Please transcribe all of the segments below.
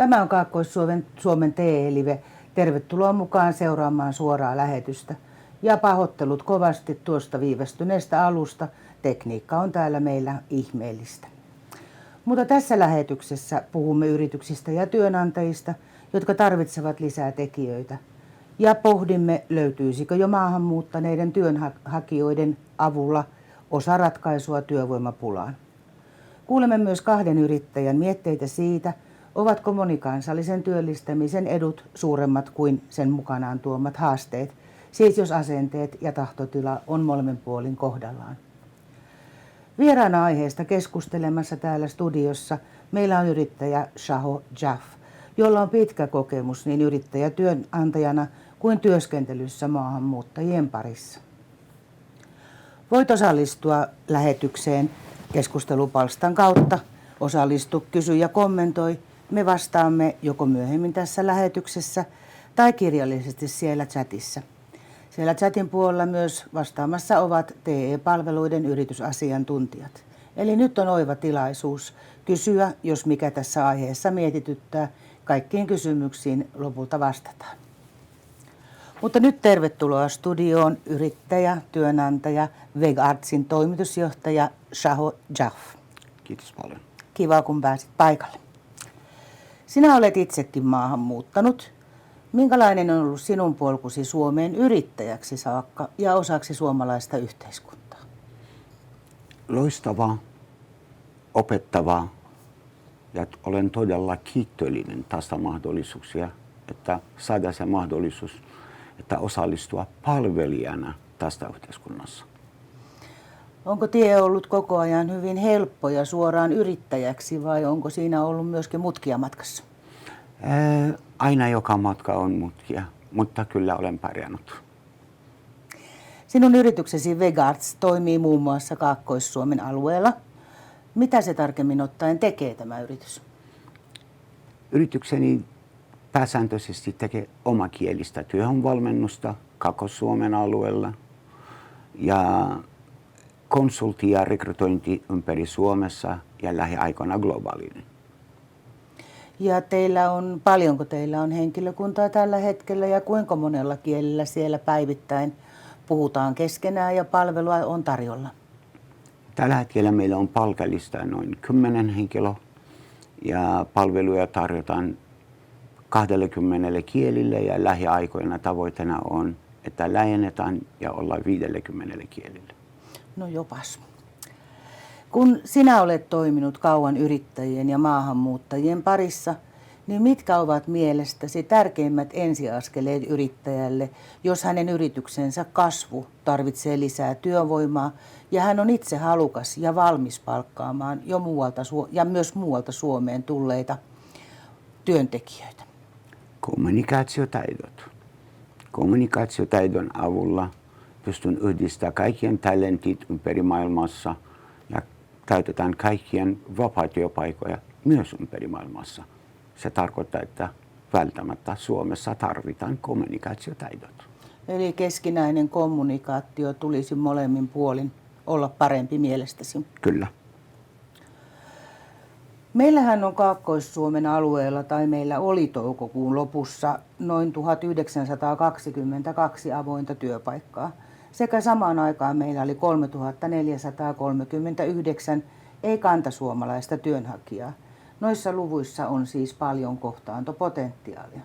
Tämä on Kaakkois-Suomen TE-live. Tervetuloa mukaan seuraamaan suoraa lähetystä. Ja pahoittelut kovasti tuosta viivästyneestä alusta. Tekniikka on täällä meillä ihmeellistä. Mutta tässä lähetyksessä puhumme yrityksistä ja työnantajista, jotka tarvitsevat lisää tekijöitä. Ja pohdimme, löytyisikö jo maahanmuuttaneiden työnhakijoiden avulla osa ratkaisua työvoimapulaan. Kuulemme myös kahden yrittäjän mietteitä siitä, ovatko monikansallisen työllistämisen edut suuremmat kuin sen mukanaan tuomat haasteet, siis jos asenteet ja tahtotila on molemmin puolin kohdallaan. Vieraana aiheesta keskustelemassa täällä studiossa meillä on yrittäjä Shaho Jaff, jolla on pitkä kokemus niin yrittäjätyönantajana kuin työskentelyssä maahanmuuttajien parissa. Voit osallistua lähetykseen keskustelupalstan kautta. Osallistu, kysy ja kommentoi. Me vastaamme joko myöhemmin tässä lähetyksessä tai kirjallisesti siellä chatissa. Siellä chatin puolella myös vastaamassa ovat TE-palveluiden yritysasiantuntijat. Eli nyt on oiva tilaisuus kysyä, jos mikä tässä aiheessa mietityttää. Kaikkiin kysymyksiin lopulta vastataan. Mutta nyt tervetuloa studioon yrittäjä, työnantaja, VegArtsin toimitusjohtaja Shaho Jaff. Kiitos paljon. Kiva, kun pääsit paikalle. Sinä olet itsekin maahan muuttanut. Minkälainen on ollut sinun polkusi Suomeen yrittäjäksi saakka ja osaksi suomalaista yhteiskuntaa? Loistavaa, opettavaa ja olen todella kiitollinen tästä mahdollisuuksia, että saada se mahdollisuus, että osallistua palvelijana tästä yhteiskunnassa. Onko tie ollut koko ajan hyvin helppo ja suoraan yrittäjäksi vai onko siinä ollut myöskin mutkia matkassa? Aina joka matka on mutkia, mutta kyllä olen pärjännyt. Sinun yrityksesi VegArts toimii muun muassa Kaakkois-Suomen alueella. Mitä se tarkemmin ottaen tekee tämä yritys? Yritykseni pääsääntöisesti tekee omakielistä työhönvalmennusta Kaakkois-Suomen alueella ja konsultti ja rekrytointi ympäri Suomessa ja lähiaikoina globaalinen. Ja paljonko teillä on henkilökuntaa tällä hetkellä ja kuinka monella kielellä siellä päivittäin puhutaan keskenään ja palvelua on tarjolla? Tällä hetkellä meillä on palkallista noin 10 henkilöä ja palveluja tarjotaan 20 kielillä ja lähiaikoina tavoitteena on, että laajennetaan ja ollaan 50 kielillä. No jopas. Kun sinä olet toiminut kauan yrittäjien ja maahanmuuttajien parissa, niin mitkä ovat mielestäsi tärkeimmät ensiaskeleet yrittäjälle, jos hänen yrityksensä kasvu tarvitsee lisää työvoimaa ja hän on itse halukas ja valmis palkkaamaan jo myös muualta Suomeen tulleita työntekijöitä? Kommunikaatiotaidot. Kommunikaatiotaidon avulla pystyn yhdistämään kaikkien talentit ympäri maailmassa ja käytetään kaikkien vapaa-työpaikkoja myös ympäri maailmassa. Se tarkoittaa, että välttämättä Suomessa tarvitaan kommunikaatiotaidot. Eli keskinäinen kommunikaatio tulisi molemmin puolin olla parempi mielestäsi? Kyllä. Meillähän on Kaakkois-Suomen alueella, tai meillä oli toukokuun lopussa, noin 1922 avointa työpaikkaa. Sekä samaan aikaan meillä oli 3439 ei-kantasuomalaista työnhakijaa. Noissa luvuissa on siis paljon kohtaantopotentiaalia.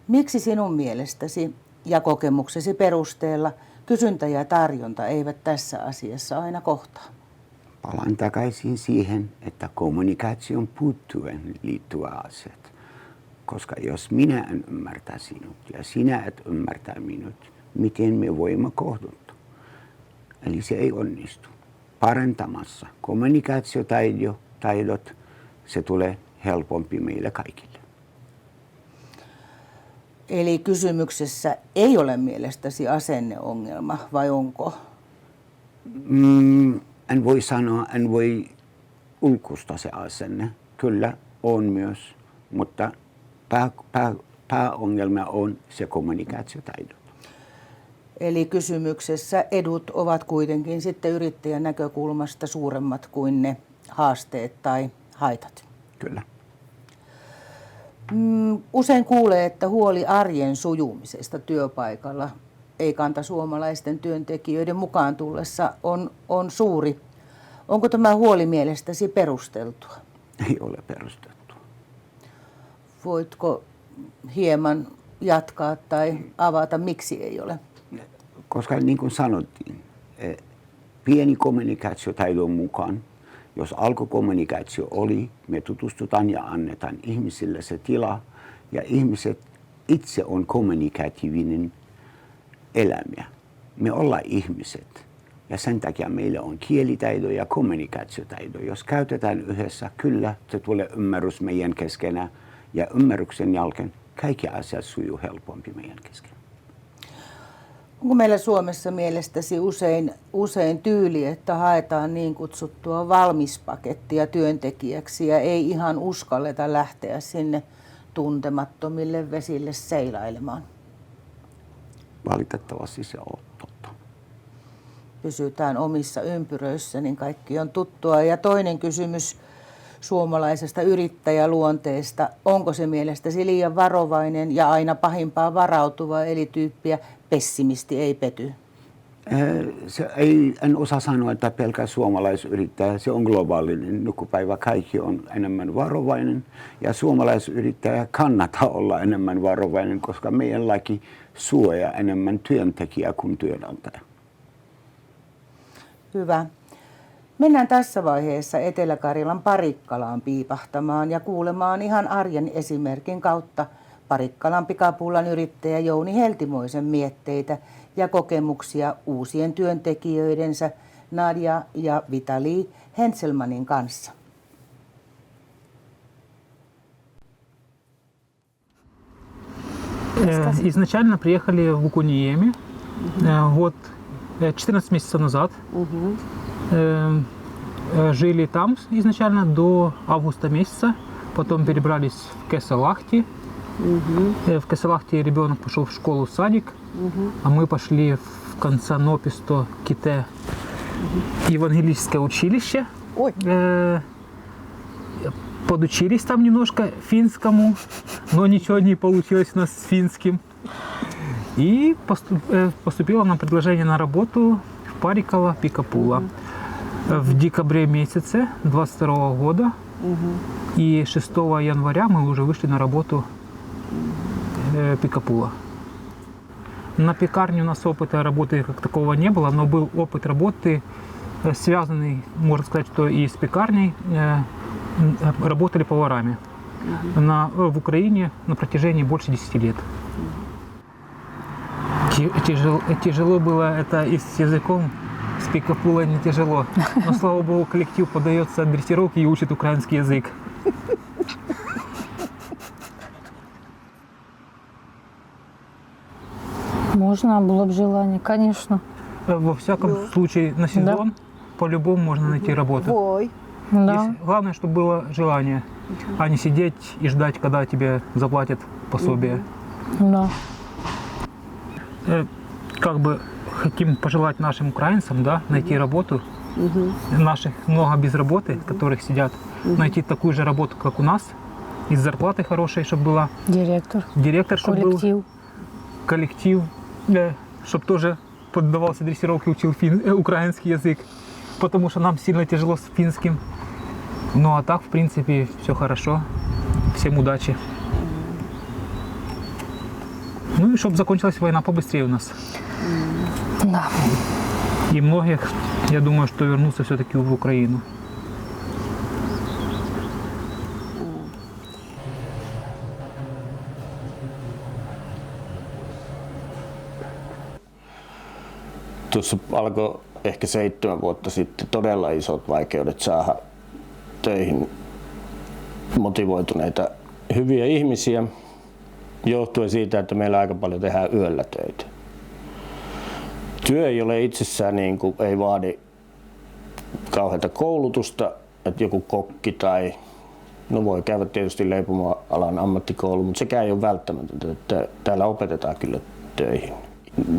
Miksi sinun mielestäsi ja kokemuksesi perusteella kysyntä ja tarjonta eivät tässä asiassa aina kohtaa? Palaan takaisin siihen, että kommunikaation puuttuen liittyvät asiat. Koska jos minä en ymmärtää sinut ja sinä et ymmärtää minut, miten me voimme kohdata? Eli se ei onnistu. Parantamassa kommunikaatiotaidot, se tulee helpompi meille kaikille. Eli kysymyksessä ei ole mielestäsi asenneongelma, vai onko? En voi sanoa, en voi ulkoista se asenne. Kyllä on myös, mutta pääongelma on se kommunikaatiotaidot. Eli kysymyksessä edut ovat kuitenkin sitten yrittäjän näkökulmasta suuremmat kuin ne haasteet tai haitat. Kyllä. Usein kuulee, että huoli arjen sujumisesta työpaikalla ei kanta suomalaisten työntekijöiden mukaan tullessa on suuri. Onko tämä huoli mielestäsi perusteltua? Ei ole perusteltua. Voitko hieman jatkaa tai avata, miksi ei ole? Koska niin kuin sanottiin, pieni kommunikaatiotaidon mukaan, jos alkukommunikaatio oli, me tutustutaan ja annetaan ihmisille se tila, ja ihmiset itse on kommunikatiivinen eläimiä. Me ollaan ihmiset, ja sen takia meillä on kielitaito ja kommunikaatiotaito. Jos käytetään yhdessä, kyllä se tulee ymmärrys meidän keskenä, ja ymmärryksen jälkeen kaikki asiat sujuu helpompi meidän kesken. Onko meillä Suomessa mielestäsi usein tyyli, että haetaan niin kutsuttua valmispakettia työntekijäksi ja ei ihan uskalleta lähteä sinne tuntemattomille vesille seilailemaan? Valitettavasti se on totta. Pysytään omissa ympyröissä, niin kaikki on tuttua. Ja toinen kysymys suomalaisesta yrittäjäluonteesta. Onko se mielestäsi liian varovainen ja aina pahimpaan varautuva, eli tyyppiä pessimisti ei pety? En osaa sanoa, että pelkä suomalaisyrittäjä, se on globaalinen. Nykypäivä kaikki on enemmän varovainen ja suomalaisyrittäjä kannattaa olla enemmän varovainen, koska meidän laki suojaa enemmän työntekijää kuin työnantaja. Hyvä. Mennään tässä vaiheessa Etelä-Karjalan Parikkalaan piipahtamaan ja kuulemaan ihan arjen esimerkin kautta Parikkalan pikapullan yrittäjä Jouni Heltimoisen mietteitä ja kokemuksia uusien työntekijöidensä Nadia ja Vitali Henselmanin kanssa. Изначально приехали в Укуниеме вот 14 месяцев назад. Жили там изначально до августа месяца, потом перебрались в Кесалахти. В Кесалахти ребенок пошел в школу, в садик, а мы пошли в Конца-Нописто Ките евангелическое училище. Подучились там немножко финскому, но ничего не получилось у нас с финским. И поступило нам предложение на работу в Париккала Пикапулла в декабре месяце 22 года. И 6 января мы уже вышли на работу Пикапулла. На пекарне у нас опыта работы как такого не было, но был опыт работы, связанный, можно сказать, что и с пекарней. Работали поварами в Украине на протяжении больше 10 лет. Тяжело было это и с языком, с Пикапуллой не тяжело. Но, слава богу, коллектив поддается дрессировке и учит украинский язык. Можно, было бы желание, конечно. Во всяком случае, на сезон по-любому можно найти работу. Да. Главное, чтобы было желание, а не сидеть и ждать, когда тебе заплатят пособие. Да. Как бы хотим пожелать нашим украинцам, да, найти работу. Наших много без работы, которых сидят, найти такую же работу, как у нас, и с зарплатой хорошей, чтобы была. Директор, чтобы был. Коллектив, чтобы тоже поддавался дрессировке, учил украинский язык, потому что нам сильно тяжело с финским. Ну а так, в принципе, все хорошо. Всем удачи. Ну и чтобы закончилась война побыстрее у нас. Да. И многих, я думаю, что вернутся все-таки в Украину. Tuossa alkoi ehkä 7 vuotta sitten todella isot vaikeudet saada töihin motivoituneita hyviä ihmisiä, johtuen siitä, että meillä aika paljon tehdään yöllä töitä. Työ ei ole itsessään ei vaadi kauheata koulutusta, että joku kokki tai voi käydä tietysti leipomoalan ammattikoulu, mutta sekään ei ole välttämätöntä, että täällä opetetaan kyllä töihin.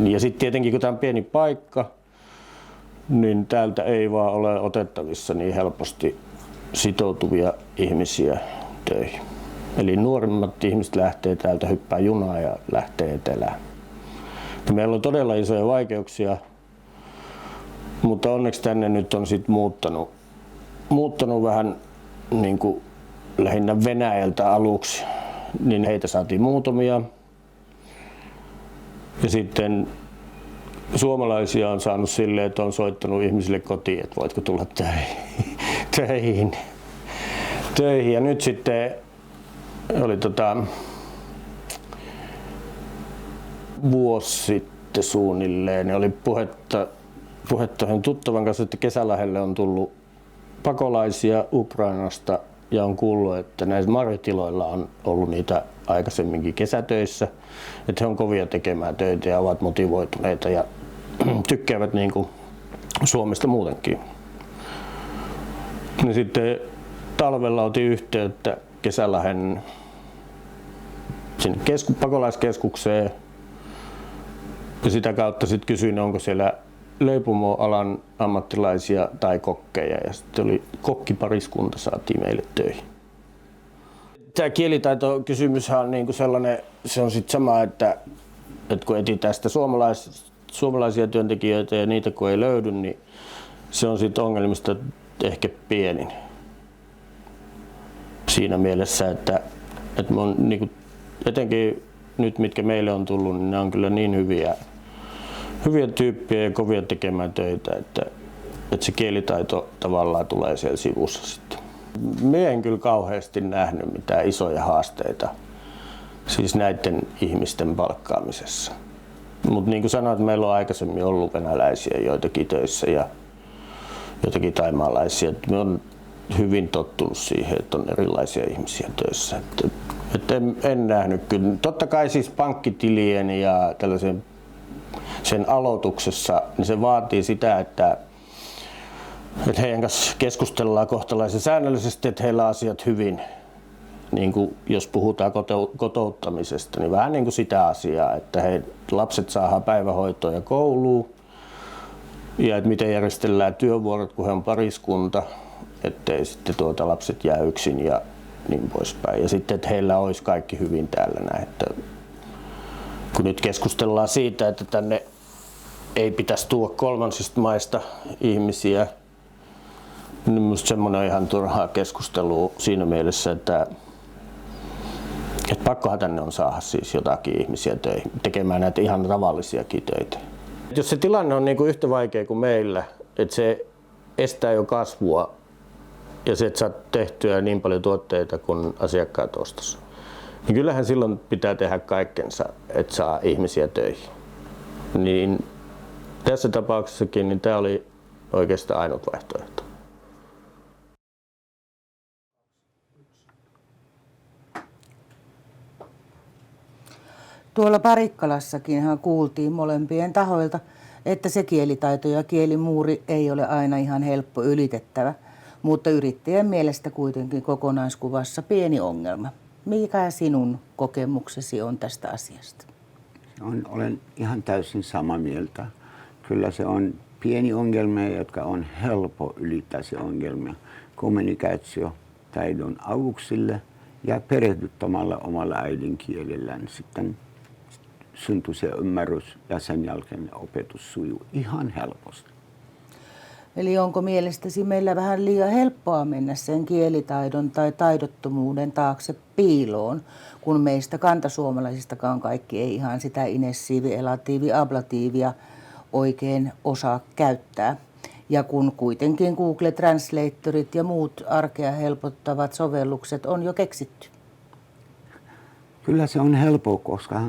Ja sitten tietenkin kun tämä on pieni paikka, niin täältä ei vaan ole otettavissa niin helposti sitoutuvia ihmisiä töihin. Eli nuorimmat ihmiset lähtee täältä, hyppää junaa ja lähtee etelään. Meillä on todella isoja vaikeuksia, mutta onneksi tänne nyt on sit muuttanut vähän niin kuin lähinnä Venäjältä aluksi, niin heitä saatiin muutamia. Ja sitten suomalaisia on saanut silleen, että on soittanut ihmisille kotiin, että voitko tulla töihin. Ja nyt sitten oli vuosi sitten suunnilleen, niin oli puhetta tuttavan kanssa, että Kesälähdelle on tullut pakolaisia Ukrainasta ja on kuullut, että näissä marjatiloilla on ollut niitä aikaisemminkin kesätöissä, että he on kovia tekemään töitä ja ovat motivoituneita ja tykkäävät niin kuin Suomesta muutenkin. Ja sitten talvella otin yhteyttä Kesälahden sinne pakolaiskeskukseen ja sitä kautta sitten kysyin, onko siellä leipomoalan ammattilaisia tai kokkeja, ja sitten oli kokkipariskunta saatiin meille töihin. Tämä kielitaitokysymyshän on niinku sellainen, se on sitten sama, että kun etsitään sitä suomalaisia työntekijöitä ja niitä kun ei löydy, niin se on sitten ongelmista ehkä pienin. Siinä mielessä, että me on niinku, etenkin nyt mitkä meille on tullut, niin ne on kyllä niin hyviä tyyppejä ja kovia tekemään töitä, että se kielitaito tavallaan tulee siellä sivussa sitten. Minä en kyllä kauheasti nähnyt mitään isoja haasteita siis näiden ihmisten palkkaamisessa. Mutta niin kuin sanoin, että meillä on aikaisemmin ollut venäläisiä joitakin töissä ja joitakin thaimaalaisia. Me on hyvin tottunut siihen, että on erilaisia ihmisiä töissä. En nähnyt kyllä. Totta kai siis pankkitilien ja tällaisen sen aloituksessa, niin se vaatii sitä, että heidän kanssa keskustellaan kohtalaisen säännöllisesti, että heillä on asiat hyvin. Niin kuin jos puhutaan kotouttamisesta, niin vähän niin kuin sitä asiaa, että lapset saadaan päivähoitoon ja kouluun, ja että miten järjestellään työvuorot, kun he on pariskunta, ettei sitten lapset jää yksin ja niin poispäin. Ja sitten, että heillä olisi kaikki hyvin täällä näin. Että kun nyt keskustellaan siitä, että tänne ei pitäisi tuoda kolmansista maista ihmisiä, niin minusta semmoinen on ihan turhaa keskustelua siinä mielessä, että pakkohan tänne on saada siis jotakin ihmisiä tekemään näitä ihan tavallisiakin töitä. Jos se tilanne on niin kuin yhtä vaikea kuin meillä, että se estää jo kasvua ja se, että saat tehtyä niin paljon tuotteita kuin asiakkaat ostaisi, niin kyllähän silloin pitää tehdä kaikkensa, että saa ihmisiä töihin. Niin tässä tapauksessakin niin tämä oli oikeastaan ainut vaihtoehto. Tuolla Parikkalassakinhan kuultiin molempien tahoilta, että se kielitaito ja kielimuuri ei ole aina ihan helppo ylitettävä, mutta yrittäjän mielestä kuitenkin kokonaiskuvassa pieni ongelma. Mikä sinun kokemuksesi on tästä asiasta? Olen ihan täysin samaa mieltä. Kyllä se on pieni ongelma, jotka on helppo ylittää se ongelma kommunikaatiotaidon avuksille ja perehdyttämällä omalla äidinkielellään. Sitten syntyy se ymmärrys ja sen jälkeen opetus sujuu ihan helposti. Eli onko mielestäsi meillä vähän liian helppoa mennä sen kielitaidon tai taidottomuuden taakse piiloon, kun meistä kantasuomalaisistakaan kaikki ei ihan sitä inessiivi, elatiivi, ablatiivia oikein osaa käyttää. Ja kun kuitenkin Google Translatorit ja muut arkea helpottavat sovellukset on jo keksitty. Kyllä se on helppo, koska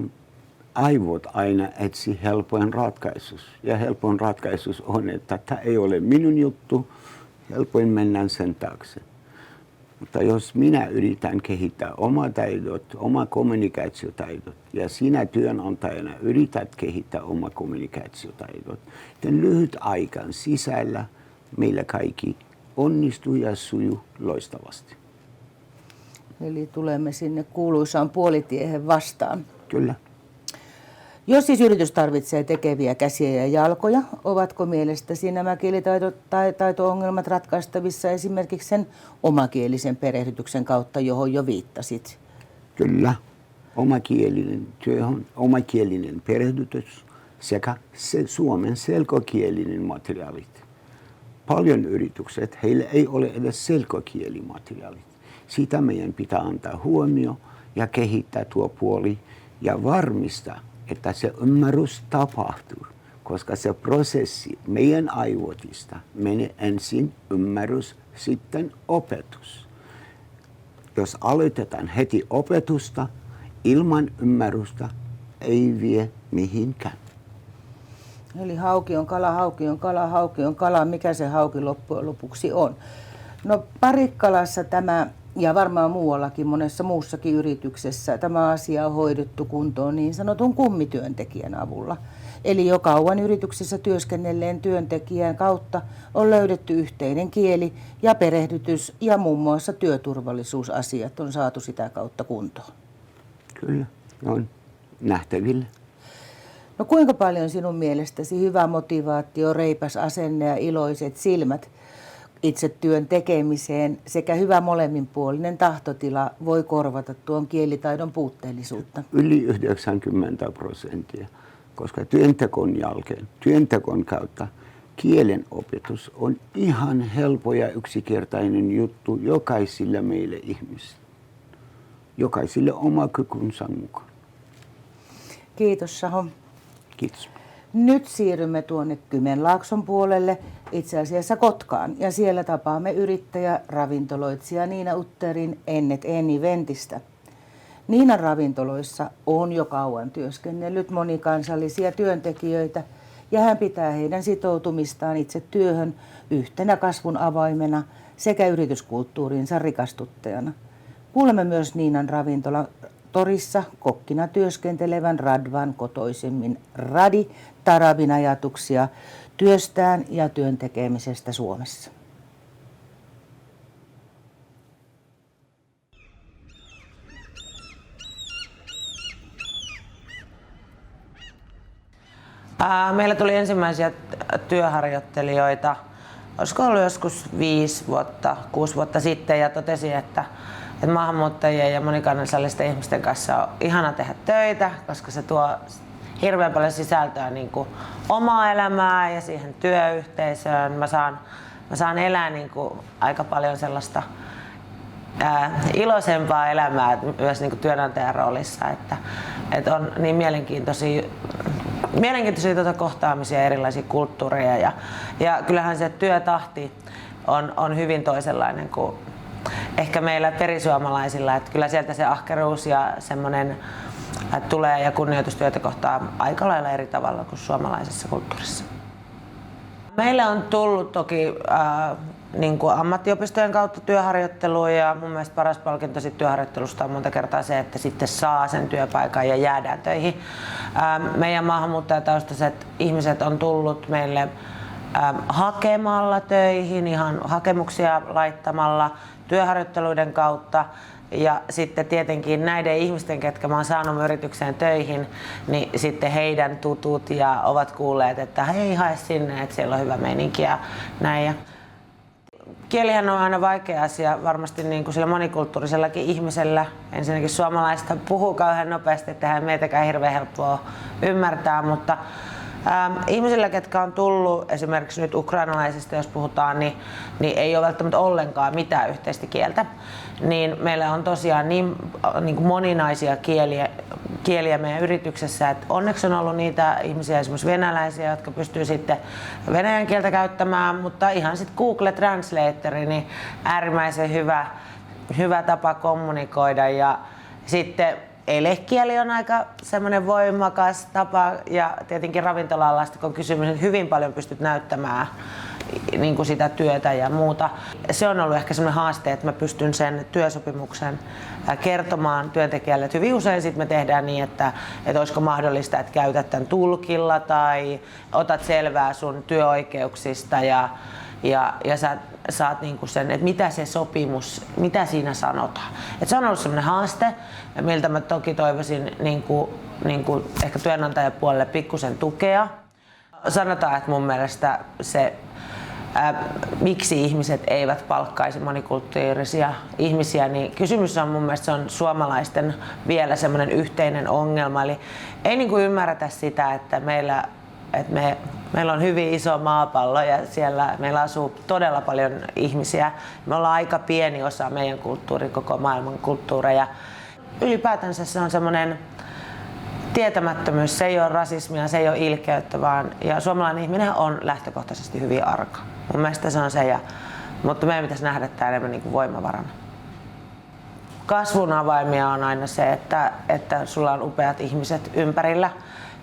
aivot aina etsi helpoin ratkaisus. Ja helpoin ratkaisus on, että tämä ei ole minun juttu, helpoin mennään sen taakse. Mutta jos minä yritän kehittää oma taidot, oma kommunikaatiotaidot, ja sinä työnantajana yrität kehittää oma kommunikaatiotaidot, niin lyhyt aikan sisällä meillä kaikki onnistuu ja sujuu loistavasti. Eli tulemme sinne kuuluisaan puolitiehen vastaan. Kyllä. Jos siis yritys tarvitsee tekeviä käsiä ja jalkoja, ovatko mielestäsi nämä kielitaito-ongelmat ratkaistavissa esimerkiksi sen omakielisen perehdytyksen kautta, johon jo viittasit? Kyllä. Omakielinen työhön, omakielinen perehdytys sekä suomen selkokielinen materiaalit. Paljon yritykset, heillä ei ole edes selkokielimateriaalit. Sitä meidän pitää antaa huomio ja kehittää tuo puoli ja varmistaa, että se ymmärrys tapahtuu. Koska se prosessi meidän aivotista menee ensin ymmärrys, sitten opetus. Jos aloitetaan heti opetusta, ilman ymmärrystä ei vie mihinkään. Eli hauki on kala, hauki on kala, hauki on kala. Mikä se hauki loppujen lopuksi on? No Parikkalassa tämä, ja varmaan muuallakin, monessa muussakin yrityksessä, tämä asia on hoidettu kuntoon niin sanotun kummityöntekijän avulla. Eli jo kauan yrityksessä työskennelleen työntekijän kautta on löydetty yhteinen kieli ja perehdytys ja muun muassa työturvallisuusasiat on saatu sitä kautta kuntoon. Kyllä, on nähtävillä. No kuinka paljon sinun mielestäsi hyvä motivaatio, reipas asenne ja iloiset silmät itse työn tekemiseen sekä hyvä molemminpuolinen tahtotila voi korvata tuon kielitaidon puutteellisuutta? Yli 90%, koska työntekon kautta kielen opetus on ihan helppo ja yksinkertainen juttu jokaisille meille ihmisille. Jokaiselle oma kykynsä mukaan. Kiitos Saho. Kiitos. Nyt siirrymme tuonne Kymenlaakson puolelle, itse asiassa Kotkaan, ja siellä tapaamme yrittäjä, ravintoloitsija Niina Utterin Ennet Eventistä. Niinan ravintoloissa on jo kauan työskennellyt monikansallisia työntekijöitä, ja hän pitää heidän sitoutumistaan itse työhön yhtenä kasvun avaimena sekä yrityskulttuurinsa rikastuttajana. Kuulemme myös Niinan ravintola torissa kokkina työskentelevän Radvan kotoisemmin Radi Tarabin ajatuksia työstään ja työn tekemisestä Suomessa. Meillä tuli ensimmäisiä työharjoittelijoita, olisiko ollut joskus 6 vuotta sitten, ja totesi, että maahanmuuttajien ja monikansallisten ihmisten kanssa on ihana tehdä töitä, koska se tuo hirveän paljon sisältöä niin kuin omaa elämää ja siihen työyhteisöön. Mä saan elää niin kuin aika paljon sellaista iloisempaa elämää myös niin kuin työnantajan roolissa, että on niin mielenkiintoisia kohtaamisia, erilaisia kulttuureja ja kyllähän se työtahti on hyvin toisenlainen kuin ehkä meillä perisuomalaisilla, että kyllä sieltä se ahkeruus ja semmoinen tulee ja kunnioitus työtä kohtaa aika lailla eri tavalla kuin suomalaisessa kulttuurissa. Meille on tullut toki niin kuin ammattiopistojen kautta työharjoittelua, ja mun mielestä paras palkinto sit työharjoittelusta on monta kertaa se, että sitten saa sen työpaikan ja jäädään töihin. Meidän maahanmuuttajataustaiset ihmiset on tullut meille hakemalla töihin, ihan hakemuksia laittamalla työharjoitteluiden kautta. Ja sitten tietenkin näiden ihmisten, ketkä mä oon saanut yritykseen töihin, niin sitten heidän tutut ja ovat kuulleet, että hei, hae sinne, että siellä on hyvä meininki ja näin. Kielihän on aina vaikea asia varmasti niin kuin sillä monikulttuurisellakin ihmisellä. Ensinnäkin suomalaista puhuu kauhean nopeasti, että eihän meitäkään hirveän helppoa ymmärtää, mutta ihmisillä, ketkä on tullut esimerkiksi nyt ukrainalaisista, jos puhutaan, niin ei ole välttämättä ollenkaan mitään yhteistä kieltä. Niin meillä on tosiaan niin kuin moninaisia kieliä meidän yrityksessä, että onneksi on ollut niitä ihmisiä, esimerkiksi venäläisiä, jotka pystyy sitten venäjän kieltä käyttämään, mutta ihan sitten Google Translator, niin äärimmäisen hyvä tapa kommunikoida. Ja sitten elekieli on aika semmoinen voimakas tapa, ja tietenkin ravintola-alasta, kun on kysymys, että hyvin paljon pystyt näyttämään niin kuin sitä työtä ja muuta. Se on ollut ehkä semmoinen haaste, että mä pystyn sen työsopimuksen kertomaan työntekijälle. Että hyvin usein sit me tehdään niin, että olisiko mahdollista, että käytät tämän tulkilla tai otat selvää sun työoikeuksista ja sä saat niinku sen, että mitä se sopimus, mitä siinä sanotaan. Et se on ollut semmoinen haaste, miltä mä toki toivoisin niinku ehkä työnantajapuolelle pikkusen tukea. Sanotaan, että mun mielestä se miksi ihmiset eivät palkkaisi monikulttuurisia ihmisiä, niin kysymys on mun mielestä se on suomalaisten vielä semmoinen yhteinen ongelma. Eli ei niin kuin ymmärretä sitä, että meillä on hyvin iso maapallo ja siellä meillä asuu todella paljon ihmisiä. Me ollaan aika pieni osa meidän kulttuuri, koko maailman kulttuureja. Ylipäätänsä se on semmoinen tietämättömyys, se ei ole rasismia, se ei ole ilkeyttä, ja suomalainen ihminen on lähtökohtaisesti hyvin arka. Mun mielestä se on se, mutta meidän pitäisi nähdä tämä enemmän niin kuin voimavarana. Kasvun avaimia on aina se, että sulla on upeat ihmiset ympärillä.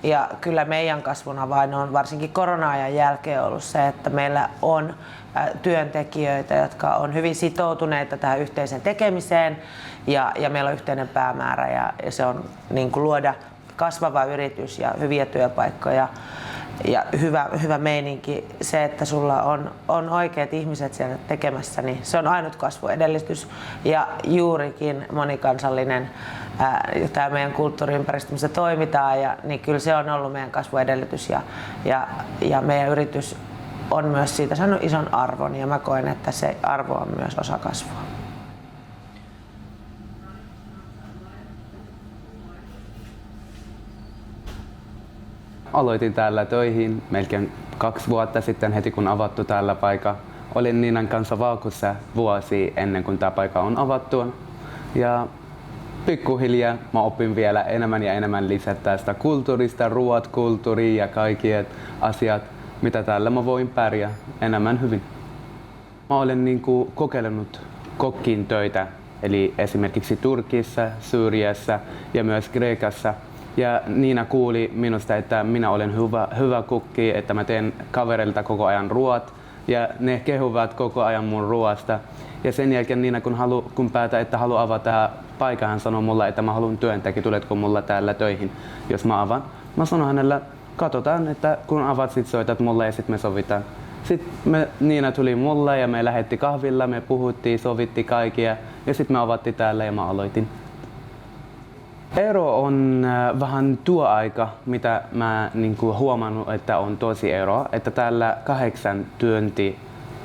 Ja kyllä meidän kasvun avain on varsinkin korona-ajan jälkeen ollut se, että meillä on työntekijöitä, jotka on hyvin sitoutuneita tähän yhteiseen tekemiseen ja meillä on yhteinen päämäärä ja se on niin kuin luoda kasvava yritys ja hyviä työpaikkoja ja hyvä meininki. Se, että sulla on oikeat ihmiset siellä tekemässä, niin se on ainut kasvuedellytys ja juurikin monikansallinen tämä meidän kulttuuriympäristö, missä toimitaan, niin kyllä se on ollut meidän kasvuedellytys ja meidän yritys on myös siitä saanut ison arvon ja mä koen, että se arvo on myös osa kasvua. Aloitin täällä töihin melkein 2 vuotta sitten heti kun avattu täällä paikka. Olin Niinan kanssa Vaukussa vuosi ennen kuin tämä paikka on avattu. Ja pikkuhiljaa mä opin vielä enemmän ja enemmän lisää tästä kulttuurista, ruoat, kulttuuri ja kaikki asiat, mitä täällä mä voin pärjää enemmän hyvin. Mä olen kokeillut kokkin töitä, eli esimerkiksi Turkissa, Syyriassa ja myös Kreikassa. Ja Niina kuuli minusta, että minä olen hyvä kokki, että mä teen kavereilta koko ajan ruoat ja ne kehuvat koko ajan mun ruoasta. Ja sen jälkeen Niina, kun päätä, että haluaa avata paikan, hän sanoi mulle, että mä haluan työntekijä, tuletko mulla täällä töihin, jos mä avaan. Mä sanoin hänelle, katsotaan, että kun avaat, sit soitat mulle ja sit me sovitaan. Sitten Niina tuli mulle ja me lähetti kahvilla, me puhuttiin, sovitti kaikkia ja sitten me avattiin täällä ja mä aloitin. Ero on vähän tuo aika, mitä mä huomannut, että on tosi eroa, että täällä 8 tuntia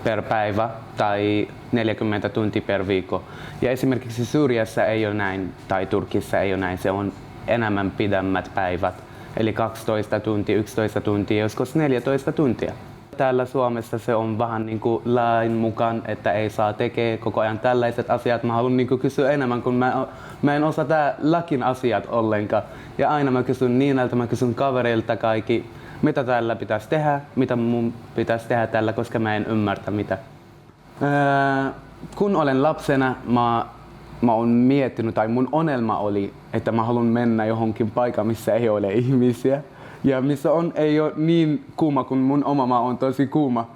per päivä tai 40 tuntia per viikko. Ja esimerkiksi Syyriassa ei ole näin tai Turkissa ei ole näin, se on enemmän pidemmät päivät. Eli 12 tuntia, 11 tuntia, joskus 14 tuntia. Täällä Suomessa se on vähän lain mukaan, että ei saa tekee koko ajan tällaiset asiat. Mä haluan kysyä enemmän, kun mä en osaa tää lakin asiat ollenkaan. Ja aina mä kysyn Niinalta, mä kysyn kavereilta kaikki, mitä täällä pitäisi tehdä, mitä mun pitäisi tehdä täällä, koska mä en ymmärrä mitä. Kun olen lapsena, mä oon miettinyt, tai mun unelma oli, että mä haluan mennä johonkin paikkaan, missä ei ole ihmisiä. Ja missä ei ole niin kuuma, kun mun oma maa on tosi kuuma.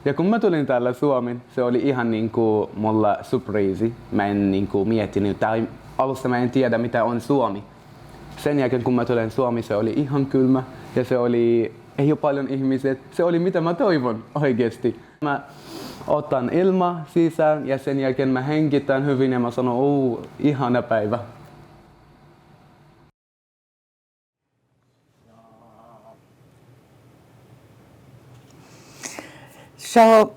Ja kun mä tulin täällä Suomeen, se oli ihan mulla surprise. Mä en miettinyt, tai alusta mä en tiedä mitä on Suomi. Sen jälkeen kun mä tulin Suomeen, se oli ihan kylmä ja ei ole paljon ihmisiä. Se oli mitä mä toivon oikeesti. Mä otan ilma sisään ja sen jälkeen mä hengitän hyvin ja mä sanon, ihana päivä. Shaho,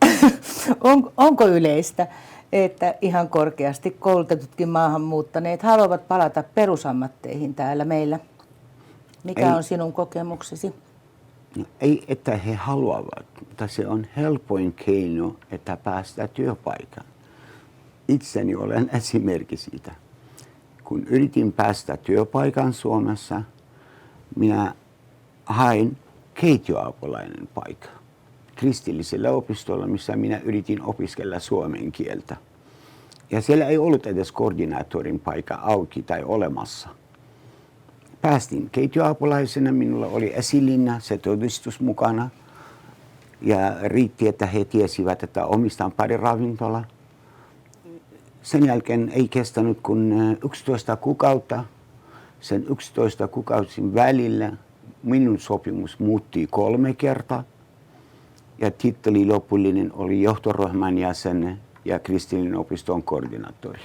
onko yleistä, että ihan korkeasti koulutetutkin maahanmuuttaneet haluavat palata perusammatteihin täällä meillä? Mikä on sinun kokemuksesi? No, ei, että he haluavat, mutta se on helpoin keino, että päästään työpaikan. Itseni olen esimerkki siitä. Kun yritin päästä työpaikan Suomessa, minä hain keittiöapulainen paikka kristillisellä opistolla, missä minä yritin opiskella suomen kieltä. Ja siellä ei ollut edes koordinaattorin paikka auki tai olemassa. Päästin keittiöapulaisena, minulla oli esilinna, se todistus mukana. Ja riitti, että he tiesivät, että omistan pari ravintola. Sen jälkeen ei kestänyt kuin 11 kuukautta. Sen 11 kuukauden välillä minun sopimus muuttui 3 kertaa. Ja titteli lopullinen oli johtoryhmän jäsen ja kristillinen opiston koordinaattori.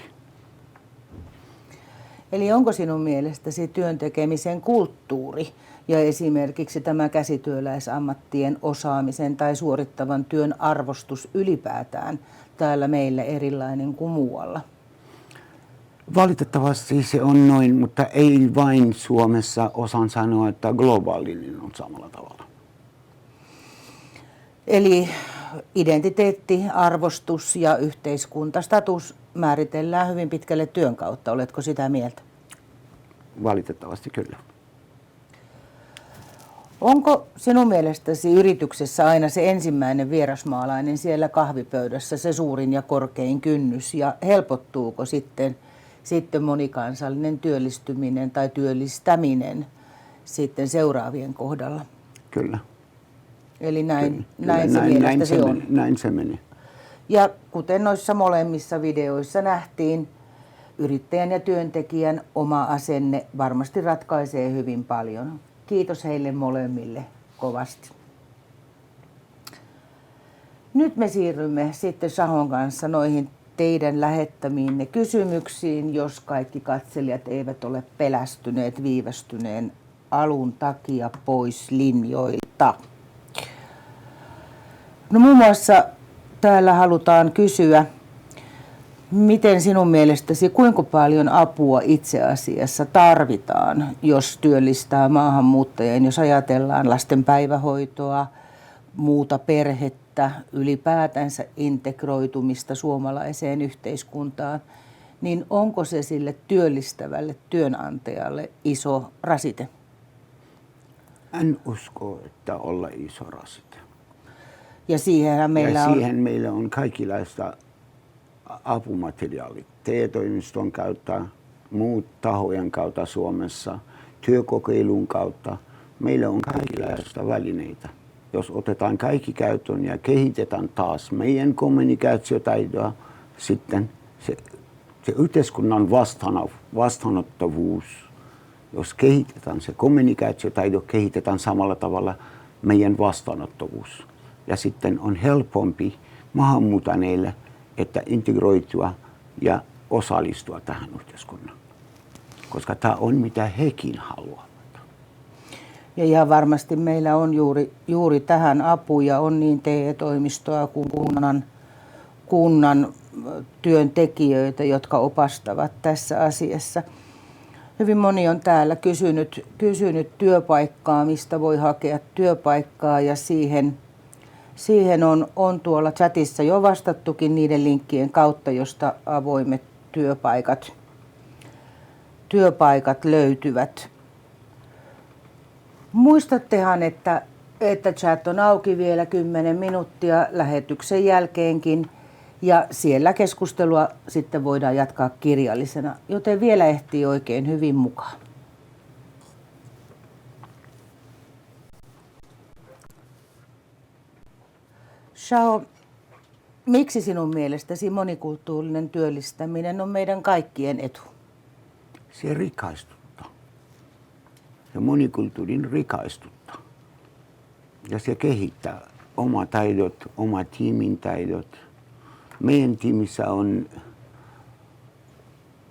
Eli onko sinun mielestäsi työn tekemisen kulttuuri ja esimerkiksi tämä käsityöläisammattien osaamisen tai suorittavan työn arvostus ylipäätään täällä meillä erilainen kuin muualla? Valitettavasti se on noin, mutta ei vain Suomessa. Osaan sanoa, että globaalinen on samalla tavalla. Eli identiteetti, arvostus ja yhteiskuntastatus määritellään hyvin pitkälle työn kautta. Oletko sitä mieltä? Valitettavasti kyllä. Onko sinun mielestäsi yrityksessä aina se ensimmäinen vierasmaalainen siellä kahvipöydässä se suurin ja korkein kynnys? Ja helpottuuko sitten monikansallinen työllistyminen tai työllistäminen sitten seuraavien kohdalla? Kyllä. Eli näin se mielestäsi on. Näin se meni. Ja kuten noissa molemmissa videoissa nähtiin, yrittäjän ja työntekijän oma asenne varmasti ratkaisee hyvin paljon. Kiitos heille molemmille kovasti. Nyt me siirrymme sitten Shahon kanssa noihin teidän lähettämiinne kysymyksiin, jos kaikki katselijat eivät ole pelästyneet viivästyneen alun takia pois linjoilta. No muun muassa täällä halutaan kysyä, miten sinun mielestäsi, kuinka paljon apua itse asiassa tarvitaan, jos työllistää maahanmuuttajien, jos ajatellaan lasten päivähoitoa, muuta perhettä, ylipäätänsä integroitumista suomalaiseen yhteiskuntaan, niin onko se sille työllistävälle työnantajalle iso rasite? En usko, että olla iso rasite. Ja siihen meillä on kaikenlaista apumateriaalit TE-toimiston kautta, muut tahojen kautta Suomessa, työkokeilun kautta. Meillä on kaikenlaista välineitä. Jos otetaan kaikki käyttöön ja kehitetään taas meidän kommunikaatiotaitoa, sitten se yhteiskunnan vastaanottavuus, jos kehitetään se kommunikaatiotaito, kehitetään samalla tavalla meidän vastaanottavuus. Ja sitten on helpompi maahanmuutaneille, että integroitua ja osallistua tähän yhteiskunnan. Koska tämä on mitä hekin haluavat. Ja ihan varmasti meillä on juuri tähän apuja, on niin TE-toimistoa kuin kunnan työntekijöitä, jotka opastavat tässä asiassa. Hyvin moni on täällä kysynyt työpaikkaa, mistä voi hakea työpaikkaa, ja siihen on tuolla chatissa jo vastattukin niiden linkkien kautta, josta avoimet työpaikat löytyvät. Muistattehan, että chat on auki vielä 10 minuuttia lähetyksen jälkeenkin, ja siellä keskustelua sitten voidaan jatkaa kirjallisena, joten vielä ehtii oikein hyvin mukaan. Shao, miksi sinun mielestäsi monikulttuurinen työllistäminen on meidän kaikkien etu? Se rikaistuttaa. Se monikulttuurin rikaistuttaa. Ja se kehittää omat taidot, oma tiimin taidot. Meidän tiimissä on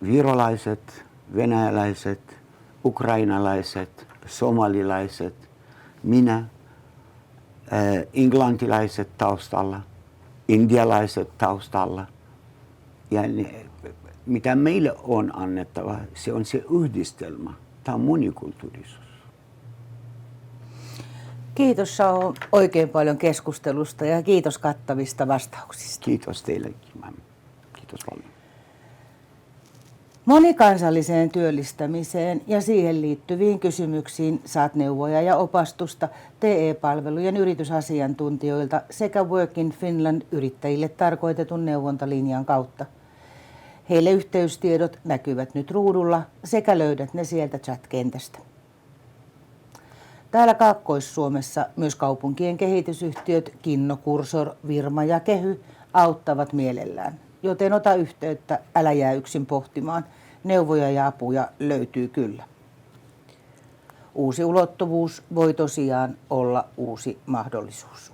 virolaiset, venäläiset, ukrainalaiset, somalilaiset, minä, englantilaiset taustalla, indialaiset taustalla. Ja mitä meille on annettava, se on se yhdistelmä. Tämä on monikulttuurisuus. Kiitos Shao oikein paljon keskustelusta ja kiitos kattavista vastauksista. Kiitos teillekin. Kiitos paljon. Monikansalliseen työllistämiseen ja siihen liittyviin kysymyksiin saat neuvoja ja opastusta TE-palvelujen yritysasiantuntijoilta sekä Work in Finland yrittäjille tarkoitetun neuvontalinjan kautta. Heille yhteystiedot näkyvät nyt ruudulla sekä löydät ne sieltä chat-kentästä. Täällä Kaakkois-Suomessa myös kaupunkien kehitysyhtiöt Kinno, Kursor, Virma ja Kehy auttavat mielellään. Joten ota yhteyttä, älä jää yksin pohtimaan. Neuvoja ja apuja löytyy kyllä. Uusi ulottuvuus voi tosiaan olla uusi mahdollisuus.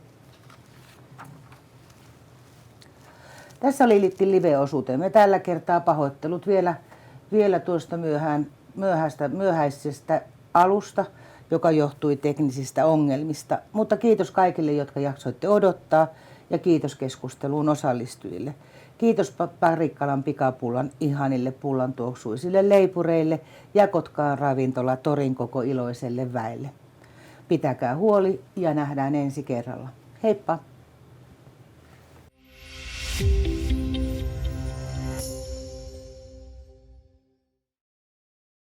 Tässä oli Live-osuutemme. Tällä kertaa pahoittelut vielä vielä tuosta myöhäisestä alusta, joka johtui teknisistä ongelmista. Mutta kiitos kaikille, jotka jaksoitte odottaa, ja kiitos keskusteluun osallistujille. Kiitos Parikkalan pikapullan ihanille pullantuoksuisille leipureille ja Kotkaan ravintola Torin koko iloiselle väelle. Pitäkää huoli ja nähdään ensi kerralla. Heippa!